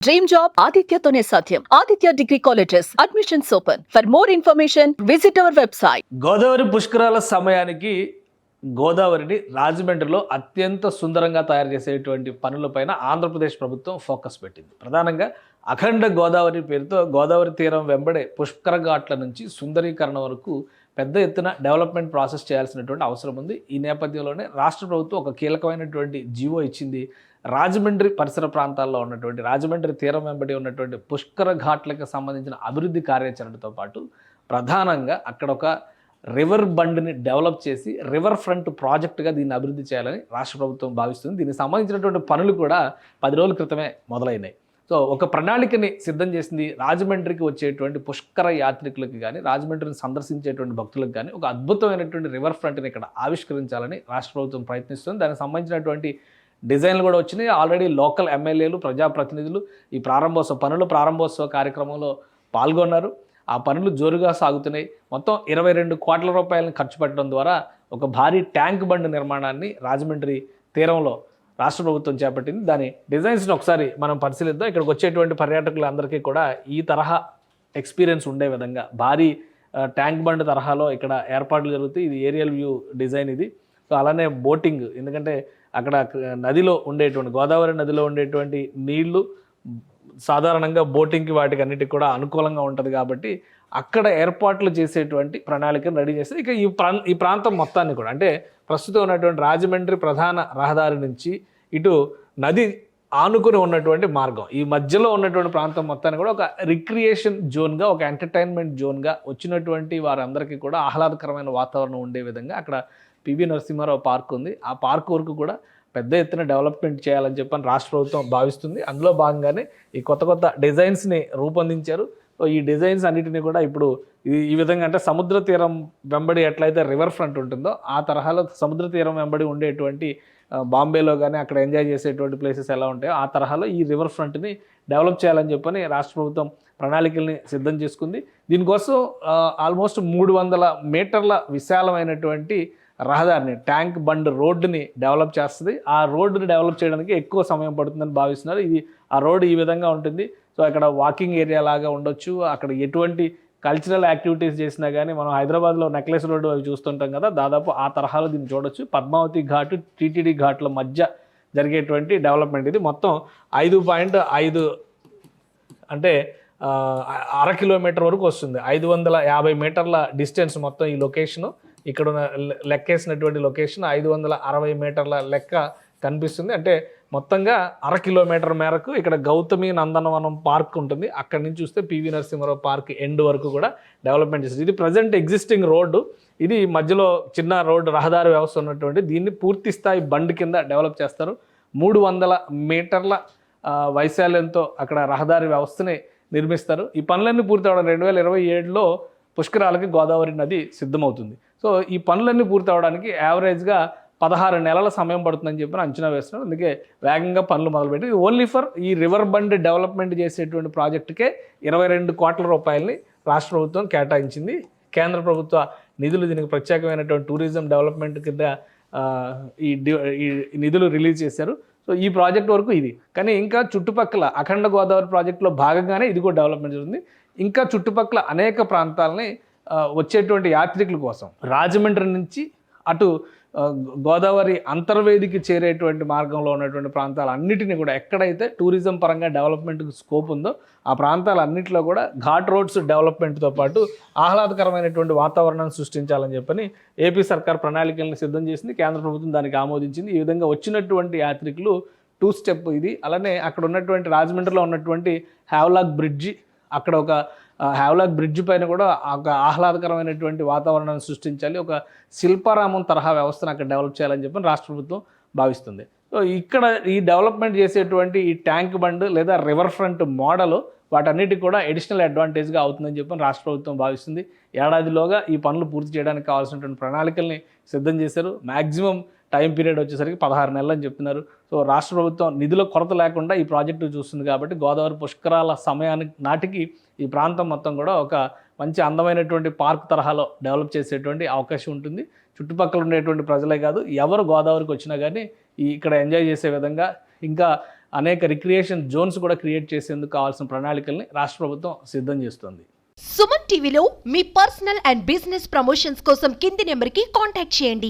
Dream job ఆదిత్యతోనే సాధ్యం. Aditya degree colleges admissions open. For more information visit our website. Godavari పుష్కరాల సమయానికి గోదావరిని రాజమండ్రిలో అత్యంత సుందరంగా తయారు చేసేటువంటి పనులపైన ఆంధ్రప్రదేశ్ ప్రభుత్వం ఫోకస్ పెట్టింది. ప్రధానంగా అఖండ గోదావరి పేరుతో గోదావరి తీరం వెంబడే పుష్కర ఘాట్ల నుంచి సుందరీకరణ వరకు పెద్ద ఎత్తున డెవలప్మెంట్ ప్రాసెస్ చేయాల్సినటువంటి అవసరం ఉంది. ఈ నేపథ్యంలోనే రాష్ట్ర ప్రభుత్వం ఒక కీలకమైనటువంటి జీవో ఇచ్చింది. రాజమండ్రి పరిసర ప్రాంతాల్లో ఉన్నటువంటి రాజమండ్రి తీరం వెంబడి ఉన్నటువంటి పుష్కర ఘాట్లకు సంబంధించిన అభివృద్ధి కార్యాచరణతో పాటు ప్రధానంగా అక్కడ ఒక రివర్ బండ్ని డెవలప్ చేసి రివర్ ఫ్రంట్ ప్రాజెక్టుగా దీన్ని అభివృద్ధి చేయాలని రాష్ట్ర ప్రభుత్వం భావిస్తుంది. దీనికి సంబంధించినటువంటి పనులు కూడా 10 రోజుల క్రితమే మొదలైనాయి. సో ఒక ప్రణాళికని సిద్ధం చేసింది. రాజమండ్రికి వచ్చేటువంటి పుష్కర యాత్రికులకు కానీ రాజమండ్రిని సందర్శించేటువంటి భక్తులకు కానీ ఒక అద్భుతమైనటువంటి రివర్ ఫ్రంట్ని ఇక్కడ ఆవిష్కరించాలని రాష్ట్ర ప్రభుత్వం ప్రయత్నిస్తుంది. దానికి సంబంధించినటువంటి డిజైన్లు కూడా వచ్చినాయి. ఆల్రెడీ లోకల్ ఎమ్మెల్యేలు ప్రజాప్రతినిధులు ఈ ప్రారంభోత్సవ కార్యక్రమంలో పాల్గొన్నారు. ఆ పనులు జోరుగా సాగుతున్నాయి. మొత్తం 22 కోట్ల రూపాయలను ఖర్చు పెట్టడం ద్వారా ఒక భారీ ట్యాంక్ బండ్ నిర్మాణాన్ని రాజమండ్రి తీరంలో రాష్ట్ర ప్రభుత్వం చేపట్టింది. దాని డిజైన్స్ని ఒకసారి మనం పరిశీలిద్దాం. ఇక్కడికి వచ్చేటువంటి పర్యాటకులందరికీ కూడా ఈ తరహా ఎక్స్పీరియన్స్ ఉండే విధంగా భారీ ట్యాంక్ బండ్ తరహాలో ఇక్కడ ఏర్పాట్లు జరుగుతాయి. ఇది ఏరియల్ వ్యూ డిజైన్ ఇది. సో అలానే బోటింగ్, ఎందుకంటే అక్కడ గోదావరి నదిలో ఉండేటువంటి నీళ్లు సాధారణంగా బోటింగ్కి వాటికి అన్నిటికి కూడా అనుకూలంగా ఉంటుంది కాబట్టి అక్కడ ఏర్పాట్లు చేసేటువంటి ప్రణాళికను రెడీ చేస్తే ఇక ఈ ప్రాంతం మొత్తాన్ని కూడా, అంటే ప్రస్తుతం ఉన్నటువంటి రాజమండ్రి ప్రధాన రహదారి నుంచి ఇటు నది ఆనుకుని ఉన్నటువంటి మార్గం, ఈ మధ్యలో ఉన్నటువంటి ప్రాంతం మొత్తాన్ని కూడా ఒక రిక్రియేషన్ జోన్గా, ఒక ఎంటర్టైన్మెంట్ జోన్గా వచ్చినటువంటి వారందరికీ కూడా ఆహ్లాదకరమైన వాతావరణం ఉండే విధంగా అక్కడ పివి నరసింహారావు పార్క్ ఉంది. ఆ పార్క్ వరకు కూడా పెద్ద ఎత్తున డెవలప్మెంట్ చేయాలని చెప్పని రాష్ట్ర ప్రభుత్వం భావిస్తుంది. అందులో భాగంగానే ఈ కొత్త డిజైన్స్ని రూపొందించారు. సో ఈ డిజైన్స్ అన్నిటిని కూడా ఇప్పుడు ఈ విధంగా, అంటే సముద్ర తీరం వెంబడి ఎట్లయితే రివర్ ఫ్రంట్ ఉంటుందో ఆ తరహాలో సముద్ర తీరం వెంబడి ఉండేటువంటి బాంబేలో కానీ అక్కడ ఎంజాయ్ చేసేటువంటి ప్లేసెస్ ఎలా ఉంటాయో ఆ తరహాలో ఈ రివర్ ఫ్రంట్ని డెవలప్ చేయాలని చెప్పని రాష్ట్ర ప్రభుత్వం ప్రణాళికల్ని సిద్ధం చేసుకుంది. దీనికోసం ఆల్మోస్ట్ 300 మీటర్ల విశాలమైనటువంటి రహదారిని, ట్యాంక్ బండ్ రోడ్డుని డెవలప్ చేస్తుంది. ఆ రోడ్డుని డెవలప్ చేయడానికి ఎక్కువ సమయం పడుతుందని భావిస్తున్నారు. ఆ రోడ్డు ఈ విధంగా ఉంటుంది. సో అక్కడ వాకింగ్ ఏరియా లాగా ఉండొచ్చు. అక్కడ ఎటువంటి కల్చరల్ యాక్టివిటీస్ చేసినా కానీ మనం హైదరాబాద్లో నెక్లెస్ రోడ్డు అవి చూస్తుంటాం కదా, దాదాపు ఆ తరహాలో దీన్ని చూడొచ్చు. పద్మావతి ఘాటు, టీటీడీ ఘాట్ల మధ్య జరిగేటువంటి డెవలప్మెంట్ ఇది. మొత్తం 5.5 అంటే 1/2 కిలోమీటర్ వరకు వస్తుంది. 550 మీటర్ల డిస్టెన్స్ మొత్తం ఈ లొకేషను. ఇక్కడ లెక్కేసినటువంటి లొకేషన్ 560 మీటర్ల లెక్క కనిపిస్తుంది. అంటే మొత్తంగా 1/2 కిలోమీటర్ మేరకు ఇక్కడ గౌతమి నందనవనం పార్క్ ఉంటుంది. అక్కడి నుంచి చూస్తే పివి నరసింహారావు పార్క్ ఎండ్ వరకు కూడా డెవలప్మెంట్ చేస్తుంది. ఇది ప్రజెంట్ ఎగ్జిస్టింగ్ రోడ్డు. ఇది మధ్యలో చిన్న రోడ్డు, రహదారి వ్యవస్థ ఉన్నటువంటి దీన్ని పూర్తి స్థాయి బండ్ కింద డెవలప్ చేస్తారు. 300 మీటర్ల వైశాల్యంతో అక్కడ రహదారి వ్యవస్థని నిర్మిస్తారు. ఈ పనులన్నీ పూర్తి అవడం 2027లో పుష్కరాలకి గోదావరి నది సిద్ధమవుతుంది. సో ఈ పనులన్నీ పూర్తి అవడానికి యావరేజ్గా 16 నెలల సమయం పడుతుందని చెప్పి అంచనా వేస్తున్నారు. అందుకే వేగంగా పనులు మొదలుపెట్టి ఓన్లీ ఫర్ ఈ రివర్ బండ్ డెవలప్మెంట్ చేసేటువంటి ప్రాజెక్టుకే 22 కోట్ల రూపాయలని రాష్ట్ర ప్రభుత్వం కేటాయించింది. కేంద్ర ప్రభుత్వ నిధులు దీనికి ప్రత్యేకమైనటువంటి టూరిజం డెవలప్మెంట్ కింద ఈ నిధులు రిలీజ్ చేశారు. సో ఈ ప్రాజెక్ట్ వరకు ఇది. కానీ ఇంకా చుట్టుపక్కల అఖండ గోదావరి ప్రాజెక్టులో భాగంగానే ఇది కూడా డెవలప్మెంట్ జరుగుతుంది. ఇంకా చుట్టుపక్కల అనేక ప్రాంతాలని వచ్చేటువంటి యాత్రికుల కోసం రాజమండ్రి నుంచి అటు గోదావరి అంతర్వేదికి చేరేటువంటి మార్గంలో ఉన్నటువంటి ప్రాంతాలన్నిటిని కూడా ఎక్కడైతే టూరిజం పరంగా డెవలప్మెంట్కి స్కోప్ ఉందో ఆ ప్రాంతాలన్నింటిలో కూడా ఘాట్ రోడ్స్ డెవలప్మెంట్తో పాటు ఆహ్లాదకరమైనటువంటి వాతావరణాన్ని సృష్టించాలని చెప్పని ఏపీ సర్కార్ ప్రణాళికలను సిద్ధం చేసింది. కేంద్ర ప్రభుత్వం దానికి ఆమోదించింది. ఈ విధంగా వచ్చినటువంటి యాత్రికులు 2 స్టెప్ ఇది. అలానే అక్కడ ఉన్నటువంటి రాజమండ్రిలో ఉన్నటువంటి హ్యావ్లాక్ బ్రిడ్జి, అక్కడ ఒక హ్యావ్లాక్ బ్రిడ్జ్ పైన కూడా ఒక ఆహ్లాదకరమైనటువంటి వాతావరణాన్ని సృష్టించాలి. ఒక శిల్పారామం తరహా వ్యవస్థను అక్కడ డెవలప్ చేయాలని చెప్పి రాష్ట్ర ప్రభుత్వం భావిస్తుంది. సో ఇక్కడ ఈ డెవలప్మెంట్ చేసేటువంటి ఈ ట్యాంక్ బండ్ లేదా రివర్ ఫ్రంట్ మోడల్ వాటన్నిటికి కూడా ఎడిషనల్ అడ్వాంటేజ్గా అవుతుందని చెప్పి రాష్ట్ర ప్రభుత్వం భావిస్తుంది. ఏడాదిలోగా ఈ పనులు పూర్తి చేయడానికి కావాల్సినటువంటి ప్రణాళికల్ని సిద్ధం చేశారు. మ్యాక్సిమం టైం పీరియడ్ వచ్చేసరికి 16 నెలలు అని చెప్తున్నారు. సో రాష్ట్ర ప్రభుత్వం నిధుల కొరత లేకుండా ఈ ప్రాజెక్టు చూస్తుంది కాబట్టి గోదావరి పుష్కరాల సమయానికి నాటికి ఈ ప్రాంతం మొత్తం కూడా ఒక మంచి అందమైనటువంటి పార్క్ తరహాలో డెవలప్ చేసేటువంటి అవకాశం ఉంటుంది. చుట్టుపక్కల ఉండేటువంటి ప్రజలే కాదు, ఎవరు గోదావరికి వచ్చినా కానీ ఇక్కడ ఎంజాయ్ చేసే విధంగా ఇంకా అనేక రిక్రియేషన్ జోన్స్ కూడా క్రియేట్ చేసేందుకు కావాల్సిన ప్రణాళికల్ని రాష్ట్ర ప్రభుత్వం సిద్ధం చేస్తుంది. సుమన్ టీవీలో మీ పర్సనల్ అండ్ బిజినెస్ ప్రమోషన్స్ కోసం కింది నెంబర్కి కాంటాక్ట్ చేయండి.